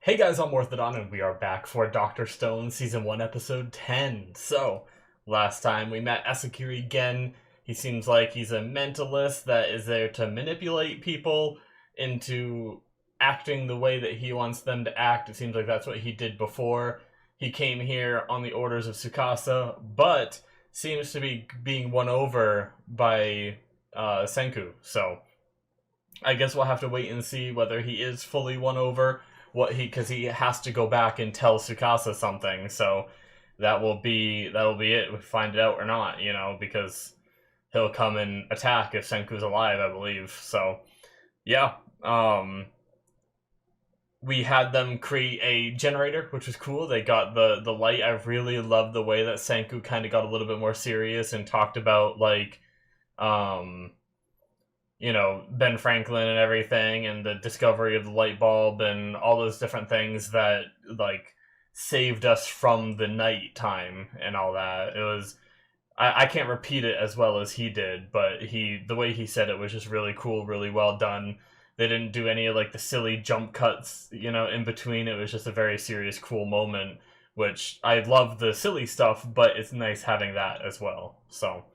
Hey guys, I'm Morthadon, and we are back for Doctor Stone Season 1, Episode 10. So, last time we met Asakiri again. He seems like he's a mentalist that is there to manipulate people into acting the way that he wants them to act. It seems like that's what he did before. He came here on the orders of Tsukasa, but seems to be being won over by Senku. So, I guess we'll have to wait and see whether he is fully won over. Because he has to go back and tell Tsukasa something. So that'll be it. We find it out or not, because he'll come and attack if Senku's alive, I believe. So yeah, we had them create a generator, which was cool. They got the light. I really loved the way that Senku kind of got a little bit more serious and talked about um Ben Franklin and everything, and the discovery of the light bulb and all those different things that saved us from the night time and all that. It was I can't repeat it as well as he did, but the way he said it was just really cool, really well done. They didn't do any of the silly jump cuts, in between. It was just a very serious, cool moment, which I love the silly stuff, but it's nice having that as well. So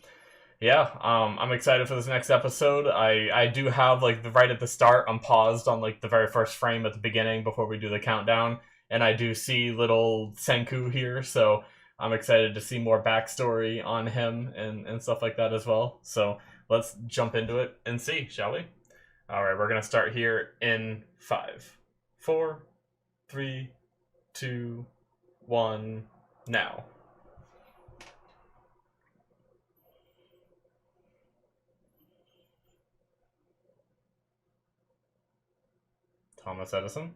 yeah, I'm excited for this next episode. I do have the right at the start. I'm paused on the very first frame at the beginning before we do the countdown, and I do see little Senku here, so I'm excited to see more backstory on him and stuff like that as well. So let's jump into it and see, shall we? All right, we're gonna start here in 5, 4, 3, 2, 1, now. Thomas Edison.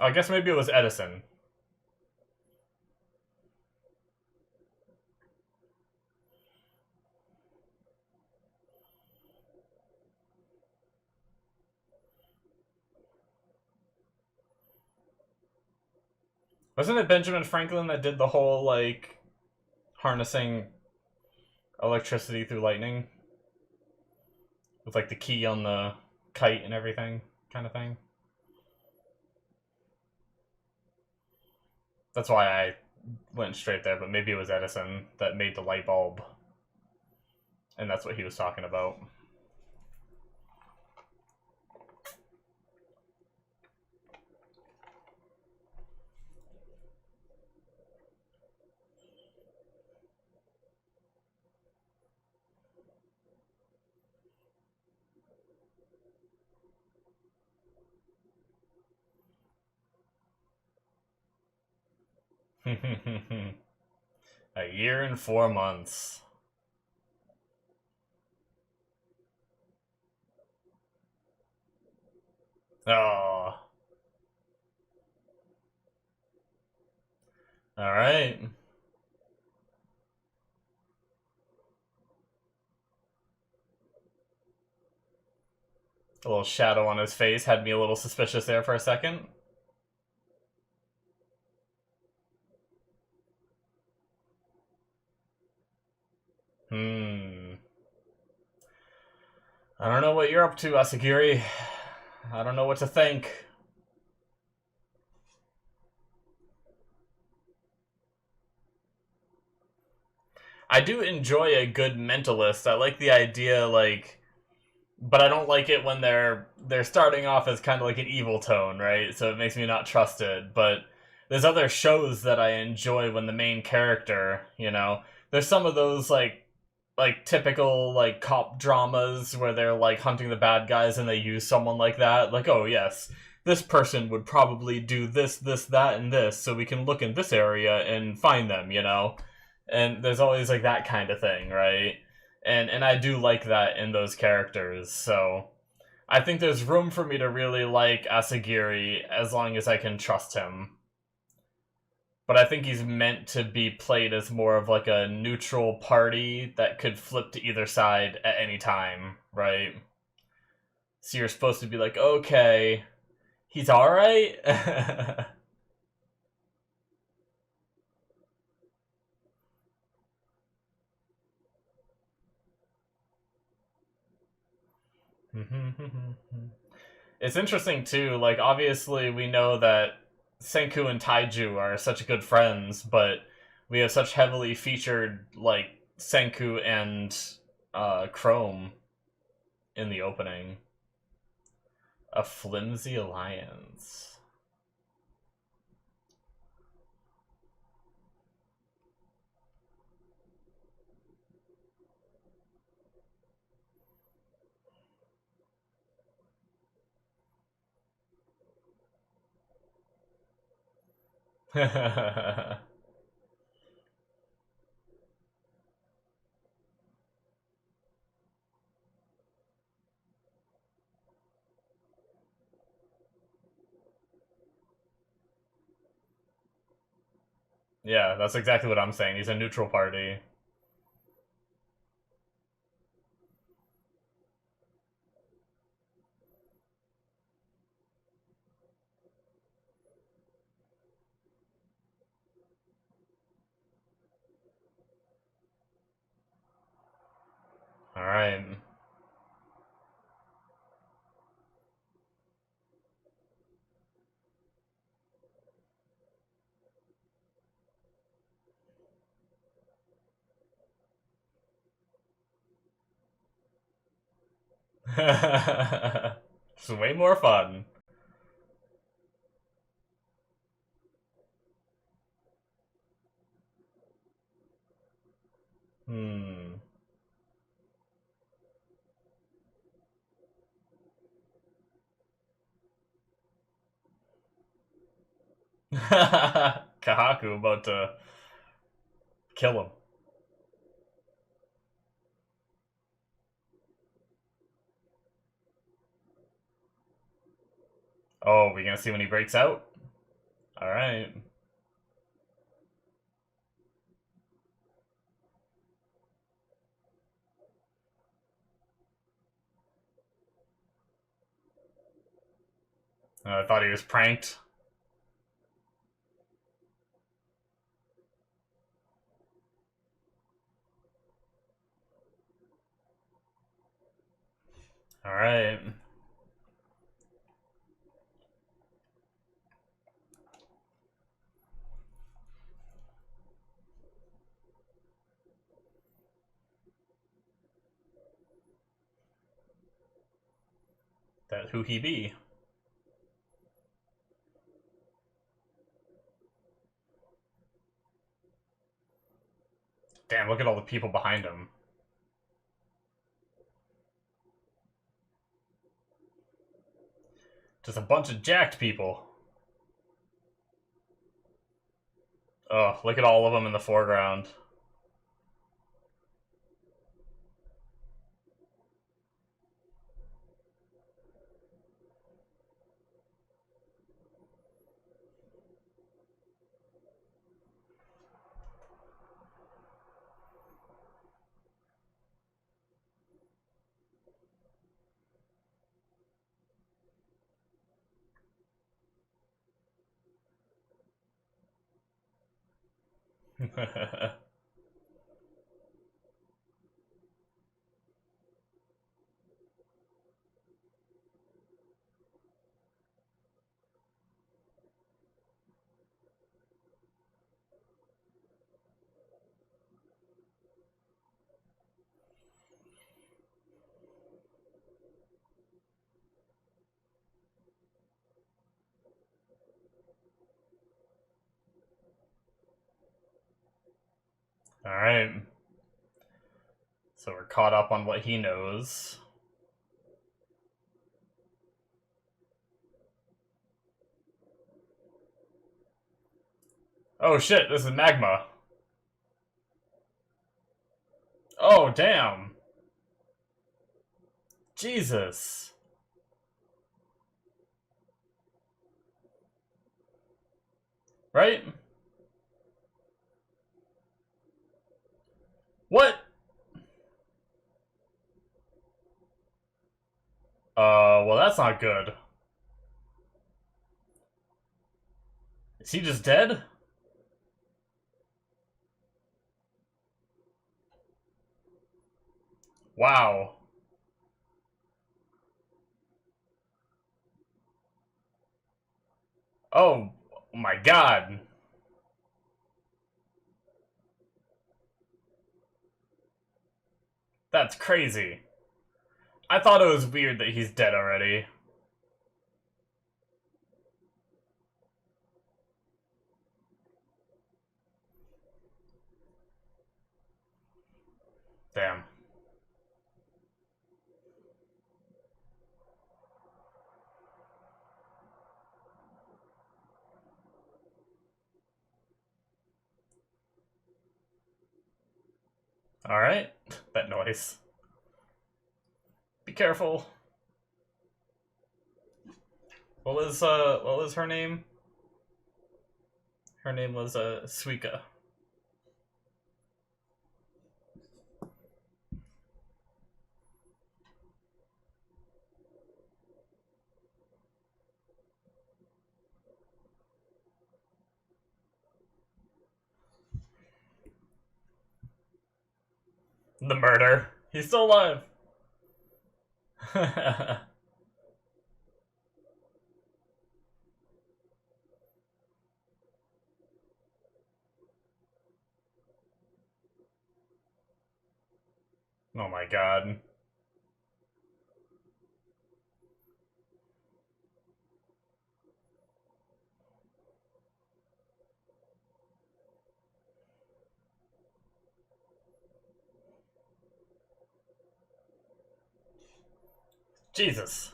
I guess maybe it was Edison. Wasn't it Benjamin Franklin that did the whole harnessing electricity through lightning with the key on the kite and everything kind of thing? That's why I went straight there, but maybe it was Edison that made the light bulb, and that's what he was talking about. A year and 4 months. Oh. Alright. A little shadow on his face had me a little suspicious there for a second. I don't know what you're up to, Asagiri. I don't know what to think. I do enjoy a good mentalist. I like the idea, but I don't like it when they're starting off as kind of like an evil tone, right? So it makes me not trust it. But there's other shows that I enjoy when the main character, there's some of those typical cop dramas where they're hunting the bad guys and they use someone like that. Oh yes, this person would probably do this, this, that, and this, so we can look in this area and find them, And there's always that kind of thing, right? And I do like that in those characters, so I think there's room for me to really like Asagiri as long as I can trust him. But I think he's meant to be played as more of a neutral party that could flip to either side at any time, right? So you're supposed to be okay, he's alright? It's interesting too. Like, obviously, we know that Senku and Taiju are such good friends, but we have such heavily featured like Senku and Chrome in the opening. A flimsy alliance. Yeah, that's exactly what I'm saying. He's a neutral party. Alright. It's way more fun. Hmm. Kahaku about to kill him. Oh, we gonna see when he breaks out? Alright. I thought he was pranked. Alright. That who he be? Damn, look at all the people behind him. Just a bunch of jacked people. Oh, look at all of them in the foreground. Alright. So we're caught up on what he knows. Oh shit, this is magma. Oh, damn. Jesus. Right? What? Well, that's not good. Is he just dead? Wow. Oh my god. That's crazy. I thought it was weird that he's dead already. Damn. Alright. That noise. Be careful. What was her name? Her name was Suika. The murder. He's still alive. Oh my god. Jesus.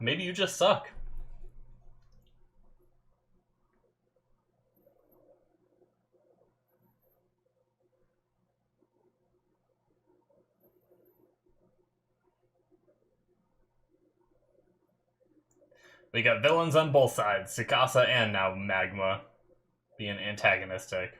Maybe you just suck. We got villains on both sides, Tsukasa and now Magma being antagonistic.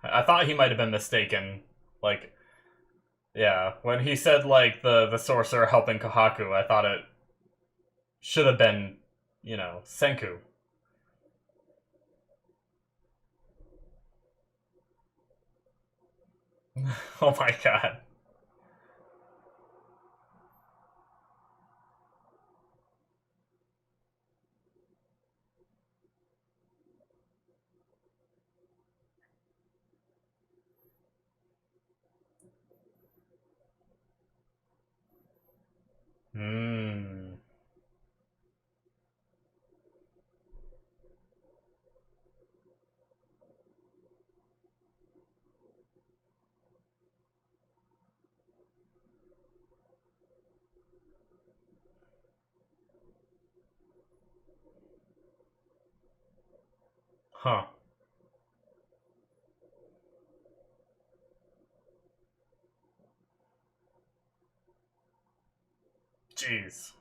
I thought he might have been mistaken. Like, yeah, when he said, like, the sorcerer helping Kohaku, I thought it should have been, you know, Senku. Oh my god. Hmm. Huh. Jeez.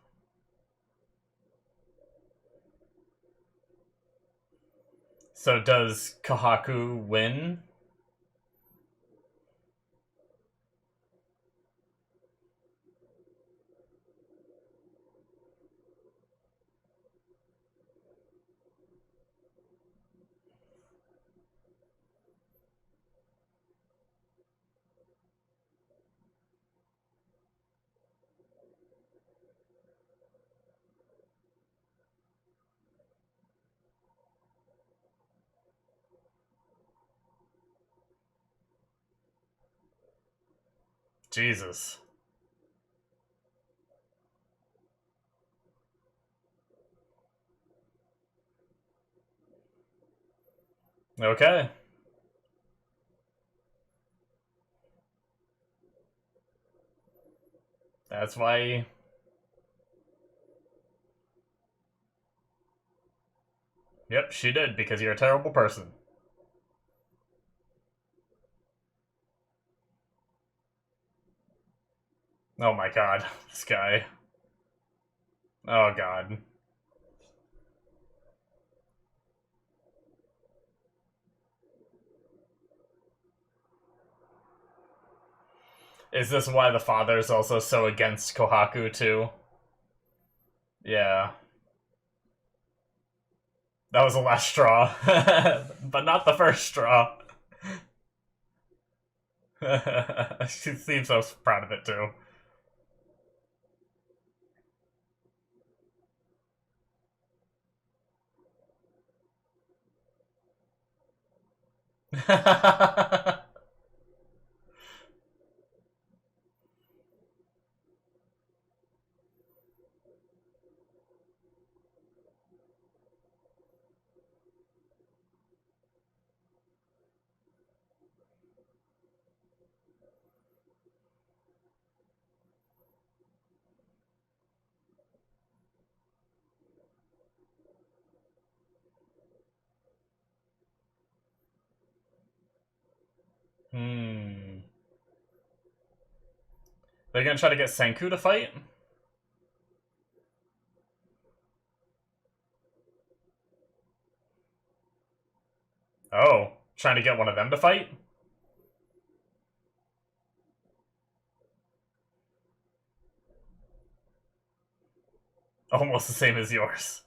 So does Kohaku win? Jesus. Okay. That's why... Yep, she did, because you're a terrible person. Oh my god, this guy. Oh god. Is this why the father's also so against Kohaku, too? Yeah. That was the last straw. But not the first straw. She seems so proud of it, too. Hmm. They're gonna try to get Senku to fight? Oh, trying to get one of them to fight? Almost the same as yours.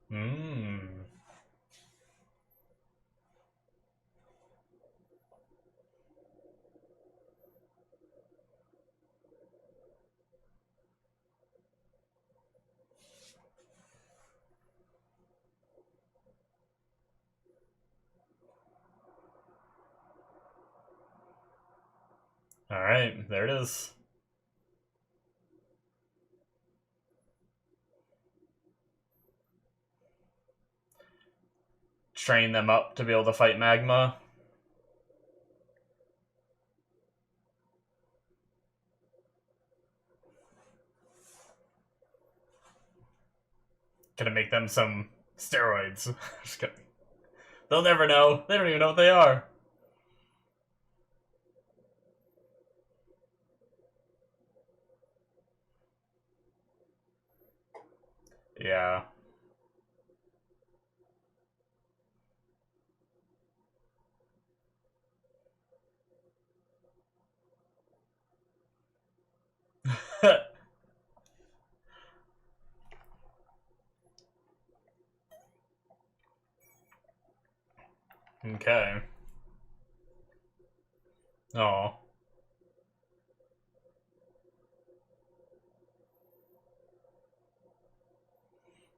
Hmm. Alright, there it is. Train them up to be able to fight Magma. Gonna make them some steroids. Just kidding. They'll never know. They don't even know what they are. Yeah. Okay. Oh.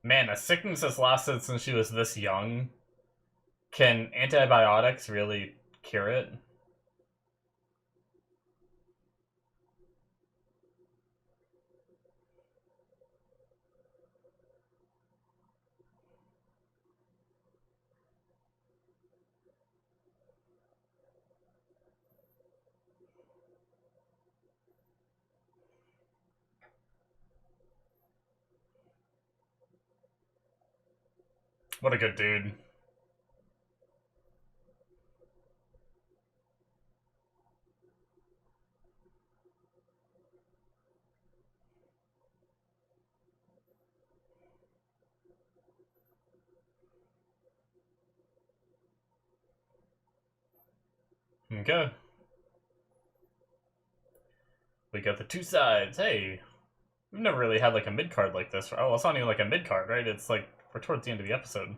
Man, a sickness has lasted since she was this young. Can antibiotics really cure it? What a good dude. Okay. We got the two sides. Hey, we've never really had like a mid card like this. Oh, it's not even like a mid card, right? It's like we're towards the end of the episode.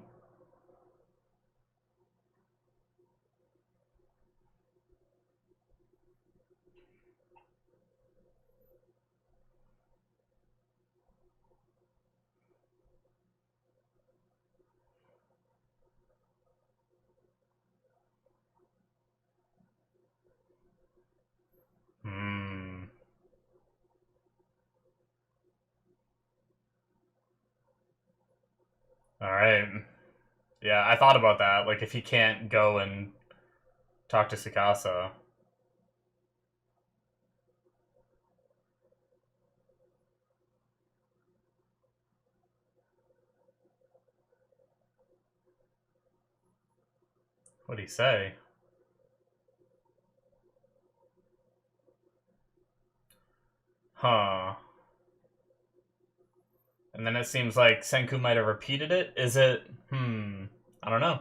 Hmm. All right. Yeah, I thought about that. Like, if he can't go and talk to Sakasa. What'd he say? Huh. And then it seems like Senku might have repeated it. Is it? I don't know.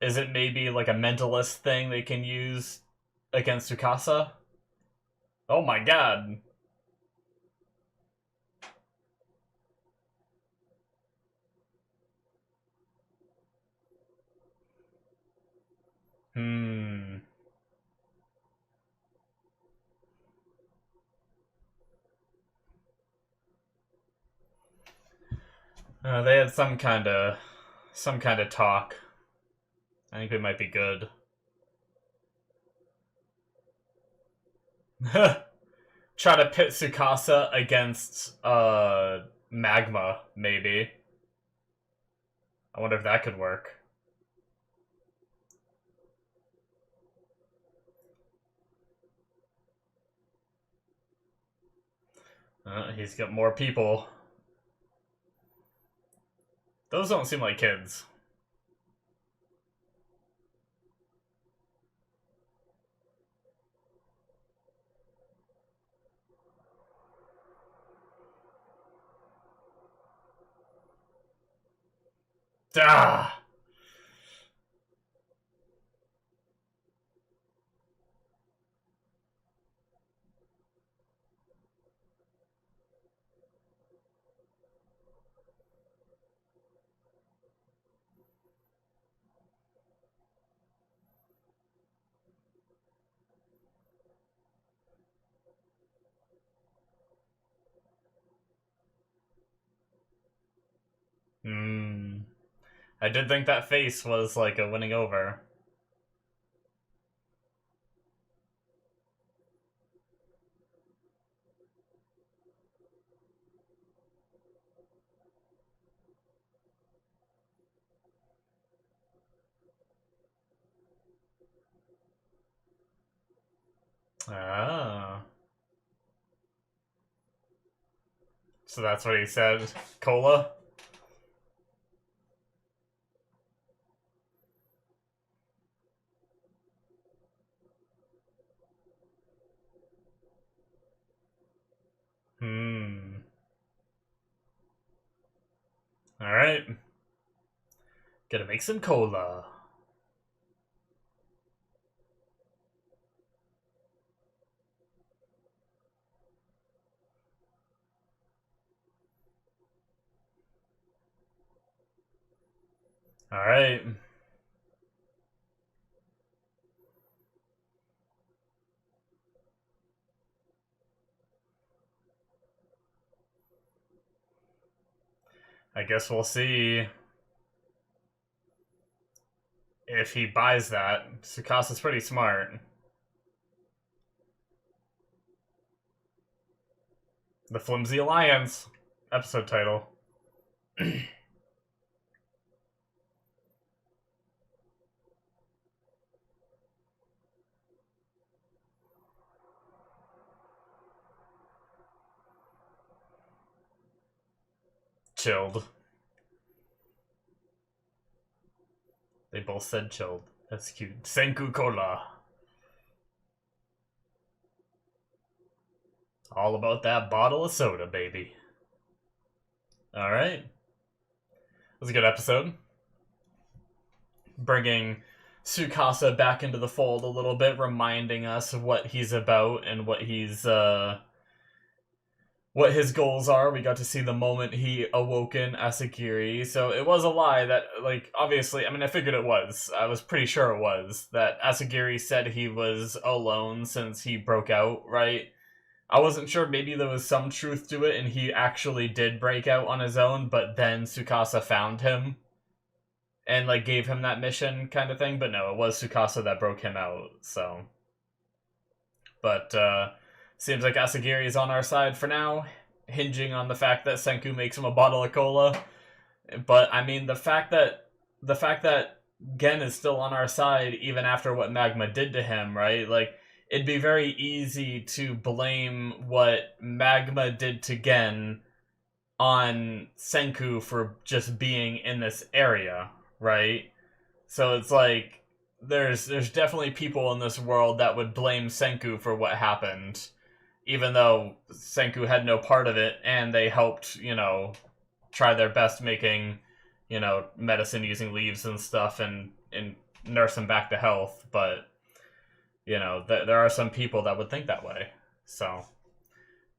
Is it maybe like a mentalist thing they can use against Tsukasa? Oh my god. Hmm. They had some kind of talk. I think it might be good. Try to pit Tsukasa against Magma, maybe. I wonder if that could work. He's got more people. Those don't seem like kids. Ah! I did think that face was like a winning over. Ah. So that's what he said. Cola? Alright. Gotta make some cola. Alright. I guess we'll see if he buys that. Tsukasa's pretty smart. The Flimsy Alliance. Episode title. Chilled. They both said chilled. That's cute. Senku Cola. All about that bottle of soda, baby. Alright. It was a good episode. Bringing Tsukasa back into the fold a little bit, reminding us what he's about and what he's, what his goals are. We got to see the moment he awoken Asagiri. So it was a lie that, like, obviously, I mean, I figured it was. I was pretty sure it was. That Asagiri said he was alone since he broke out, right? I wasn't sure, maybe there was some truth to it and he actually did break out on his own, but then Tsukasa found him and, like, gave him that mission kind of thing. But no, it was Tsukasa that broke him out, so. But, seems like Asagiri is on our side for now, hinging on the fact that Senku makes him a bottle of cola. But, I mean, the fact that Gen is still on our side even after what Magma did to him, right? Like, it'd be very easy to blame what Magma did to Gen on Senku for just being in this area, right? So it's like, there's definitely people in this world that would blame Senku for what happened, even though Senku had no part of it, and they helped, try their best making, medicine using leaves and stuff, and nurse him back to health. But there are some people that would think that way. So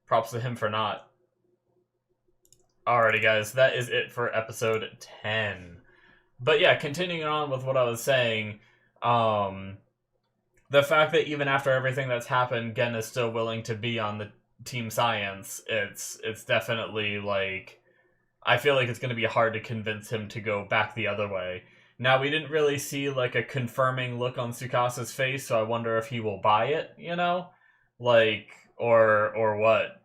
props to him for not. Alrighty, guys, that is it for episode 10. But yeah, continuing on with what I was saying, the fact that even after everything that's happened, Gen is still willing to be on the Team Science, it's definitely like, I feel like it's going to be hard to convince him to go back the other way. Now, we didn't really see like a confirming look on Tsukasa's face, so I wonder if he will buy it, like, or what.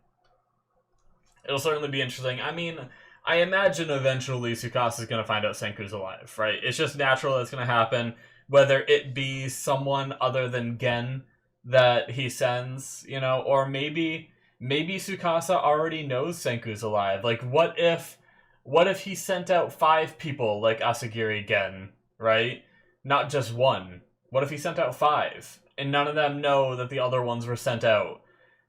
It'll certainly be interesting. I mean, I imagine eventually Tsukasa's going to find out Senku's alive, right? It's just natural that's going to happen, whether it be someone other than Gen that he sends, or maybe Tsukasa already knows Senku's alive. Like, what if he sent out 5 people like Asagiri Gen, right? Not just one. What if he sent out 5, and none of them know that the other ones were sent out?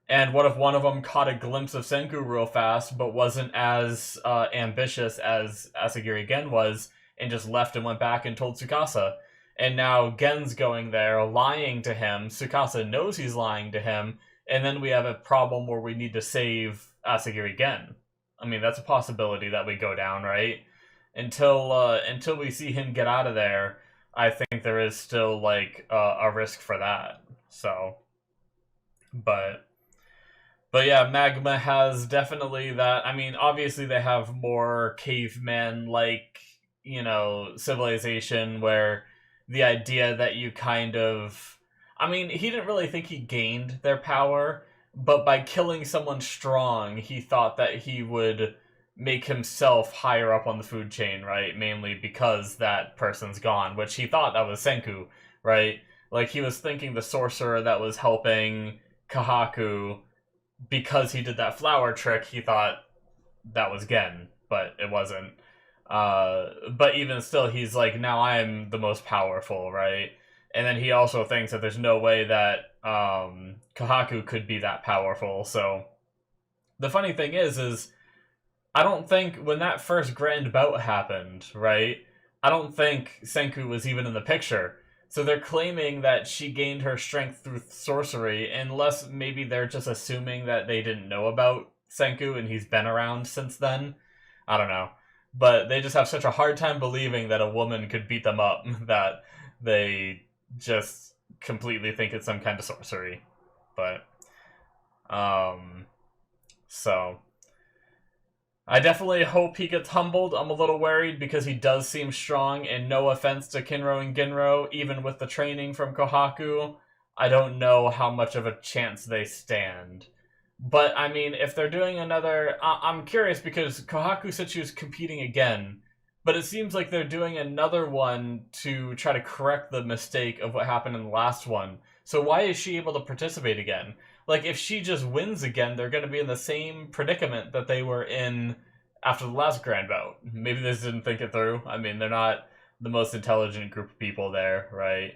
And what if one of them caught a glimpse of Senku real fast, but wasn't as ambitious as Asagiri Gen was, and just left and went back and told Tsukasa? And now Gen's going there, lying to him. Tsukasa knows he's lying to him, and then we have a problem where we need to save Asagiri Gen. I mean, that's a possibility that we go down, right? Until we see him get out of there, I think there is still like a risk for that. So, but yeah, Magma has definitely that. I mean, obviously they have more caveman like, civilization where the idea that you kind of, I mean, he didn't really think he gained their power, but by killing someone strong, he thought that he would make himself higher up on the food chain, right? Mainly because that person's gone, which he thought that was Senku, right? Like, he was thinking the sorcerer that was helping Kahaku, because he did that flower trick, he thought that was Gen, but it wasn't. But even still, he's like, now I'm the most powerful, right? And then he also thinks that there's no way that Kahaku could be that powerful. So the funny thing is I don't think when that first grand bout happened, right? I don't think Senku was even in the picture. So they're claiming that she gained her strength through sorcery, unless maybe they're just assuming that they didn't know about Senku and he's been around since then. I don't know. But they just have such a hard time believing that a woman could beat them up that they just completely think it's some kind of sorcery. But, so I definitely hope he gets humbled. I'm a little worried because he does seem strong, and no offense to Kinro and Ginro, even with the training from Kohaku, I don't know how much of a chance they stand. But, I mean, if they're doing another... I'm curious because Kohaku said she was competing again, but it seems like they're doing another one to try to correct the mistake of what happened in the last one. So why is she able to participate again? Like, if she just wins again, they're going to be in the same predicament that they were in after the last grand bout. Maybe they just didn't think it through. I mean, they're not the most intelligent group of people there, right?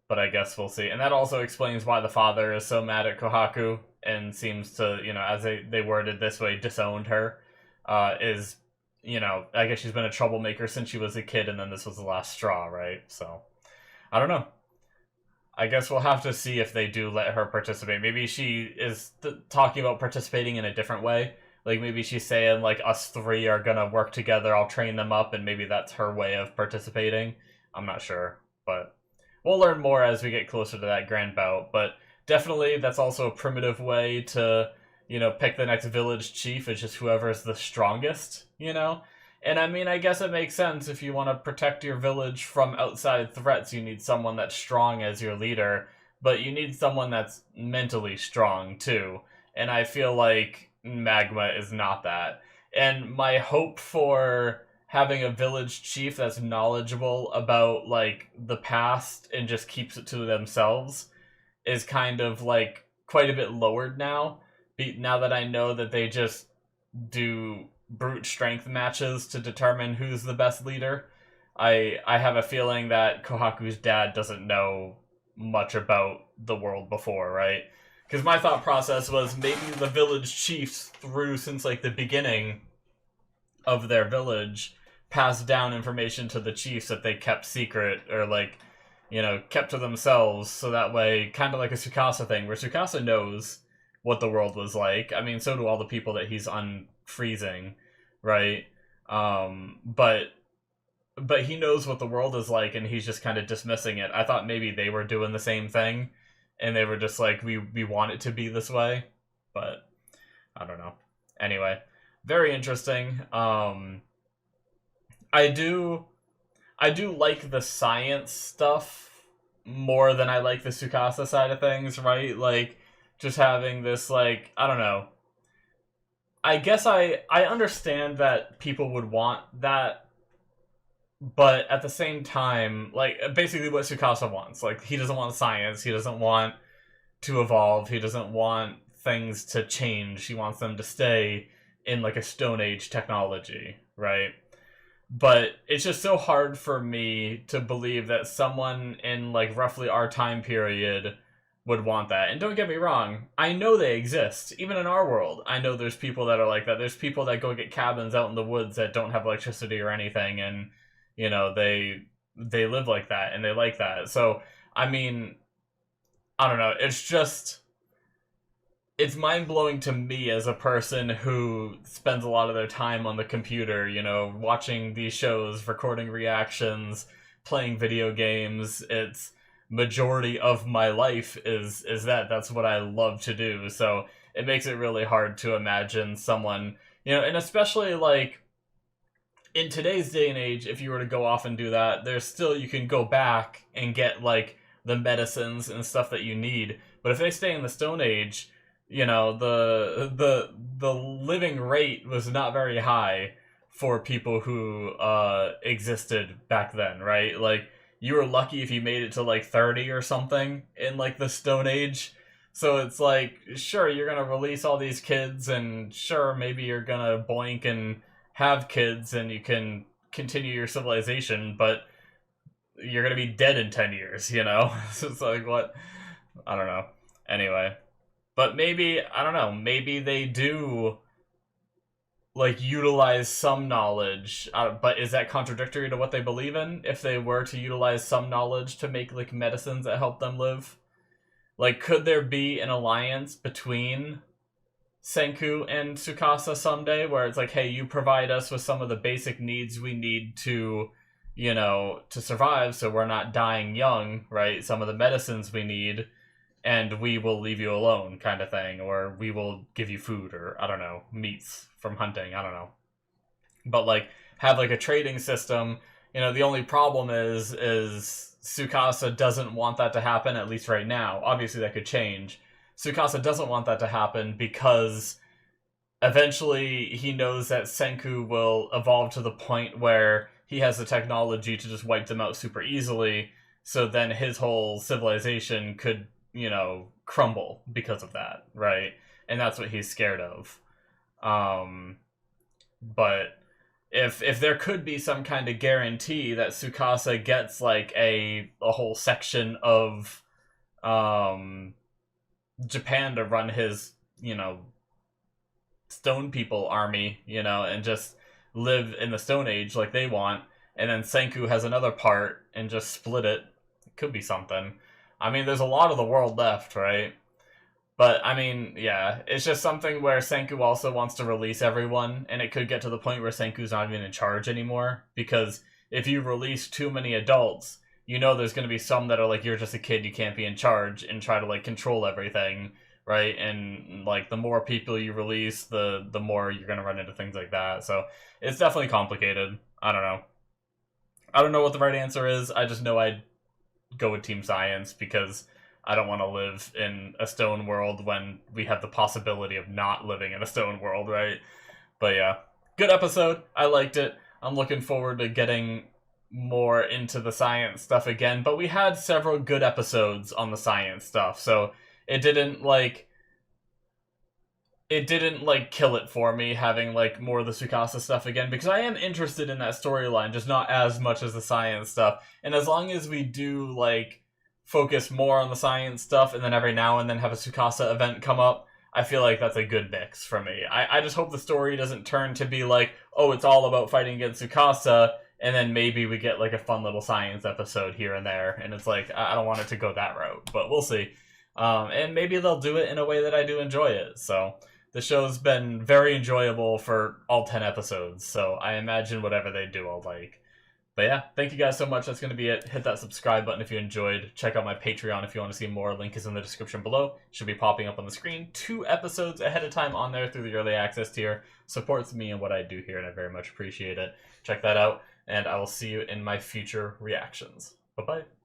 But I guess we'll see. And that also explains why the father is so mad at Kohaku and seems to, as they worded this way, disowned her. I guess she's been a troublemaker since she was a kid, and then this was the last straw, right? So, I don't know. I guess we'll have to see if they do let her participate. Maybe she is talking about participating in a different way. Like, maybe she's saying, like, us 3 are gonna work together, I'll train them up, and maybe that's her way of participating. I'm not sure, but we'll learn more as we get closer to that grand bout. But definitely, that's also a primitive way to, pick the next village chief. It's just whoever's the strongest, And I mean, I guess it makes sense if you want to protect your village from outside threats, you need someone that's strong as your leader, but you need someone that's mentally strong too. And I feel like Magma is not that. And my hope for having a village chief that's knowledgeable about like the past and just keeps it to themselves is kind of like quite a bit lowered now. Now that I know that they just do brute strength matches to determine who's the best leader. I have a feeling that Kohaku's dad doesn't know much about the world before, right? Because my thought process was maybe the village chiefs through since like the beginning of their village passed down information to the chiefs that they kept secret or like, you know, kept to themselves, so that way, kind of like a Tsukasa thing, where Tsukasa knows what the world was like. I mean, so do all the people that he's unfreezing, right? But he knows what the world is like, and he's just kind of dismissing it. I thought maybe they were doing the same thing, and they were just like, we want it to be this way, but I don't know. Anyway, very interesting. I do like the science stuff more than I like the Tsukasa side of things, right? Like, just having this, like, I don't know. I guess I understand that people would want that, but at the same time, like, basically what Tsukasa wants. Like, he doesn't want science, he doesn't want to evolve, he doesn't want things to change, he wants them to stay in, like, a Stone Age technology, right? But it's just so hard for me to believe that someone in, like, roughly our time period would want that. And don't get me wrong, I know they exist. Even in our world, I know there's people that are like that. There's people that go get cabins out in the woods that don't have electricity or anything, and, you know, they live like that, and they like that. So, I mean, I don't know, it's just... it's mind-blowing to me as a person who spends a lot of their time on the computer, you know, watching these shows, recording reactions, playing video games. It's majority of my life is that's what I love to do. So it makes it really hard to imagine someone, you know, and especially like in today's day and age, if you were to go off and do that, there's still, you can go back and get like the medicines and stuff that you need. But if they stay in the Stone Age, you know, the living rate was not very high for people who existed back then, right? Like, you were lucky if you made it to like 30 or something in like the Stone Age. So it's like, sure, you're gonna release all these kids, and sure, maybe you're gonna boink and have kids and you can continue your civilization, but you're gonna be dead in 10 years, you know? So it's like, what? I don't know. Anyway. But maybe, I don't know, maybe they do, like, utilize some knowledge, but is that contradictory to what they believe in? If they were to utilize some knowledge to make, like, medicines that help them live? Like, could there be an alliance between Senku and Tsukasa someday, where it's like, hey, you provide us with some of the basic needs we need to, you know, to survive, so we're not dying young, right? Some of the medicines we need, and we will leave you alone, kind of thing, or we will give you food, or, I don't know, meats from hunting, I don't know. But, like, have, like, a trading system. You know, the only problem is Tsukasa doesn't want that to happen, at least right now. Obviously, that could change. Tsukasa doesn't want that to happen because eventually he knows that Senku will evolve to the point where he has the technology to just wipe them out super easily, so then his whole civilization could, you know, crumble because of that, right? And that's what he's scared of. But if there could be some kind of guarantee that Tsukasa gets like a whole section of Japan to run his, you know, stone people army, you know, and just live in the Stone Age like they want, and then Senku has another part and just split it, could be something. I mean, there's a lot of the world left, right? But, I mean, yeah, it's just something where Senku also wants to release everyone, and it could get to the point where Senku's not even in charge anymore, because if you release too many adults, you know there's going to be some that are like, you're just a kid, you can't be in charge, and try to, like, control everything, right? And, like, the more people you release, the more you're going to run into things like that. So, it's definitely complicated. I don't know. I don't know what the right answer is. I just know I'd go with Team Science, because I don't want to live in a stone world when we have the possibility of not living in a stone world, right? But yeah, good episode. I liked it. I'm looking forward to getting more into the science stuff again, but we had several good episodes on the science stuff, so it didn't, like, it didn't like kill it for me having like more of the Tsukasa stuff again, because I am interested in that storyline, just not as much as the science stuff. And as long as we do like focus more on the science stuff and then every now and then have a Tsukasa event come up, I feel like that's a good mix for me. I just hope the story doesn't turn to be like, oh, it's all about fighting against Tsukasa, and then maybe we get like a fun little science episode here and there, and it's like, I don't want it to go that route, but we'll see. And maybe they'll do it in a way that I do enjoy it. So the show's been very enjoyable for all 10 episodes, so I imagine whatever they do I'll like. But yeah, thank you guys so much. That's going to be it. Hit that subscribe button if you enjoyed. Check out my Patreon if you want to see more. Link is in the description below. Should be popping up on the screen 2 episodes ahead of time on there through the early access tier. Supports me and what I do here, and I very much appreciate it. Check that out, and I will see you in my future reactions. Bye-bye.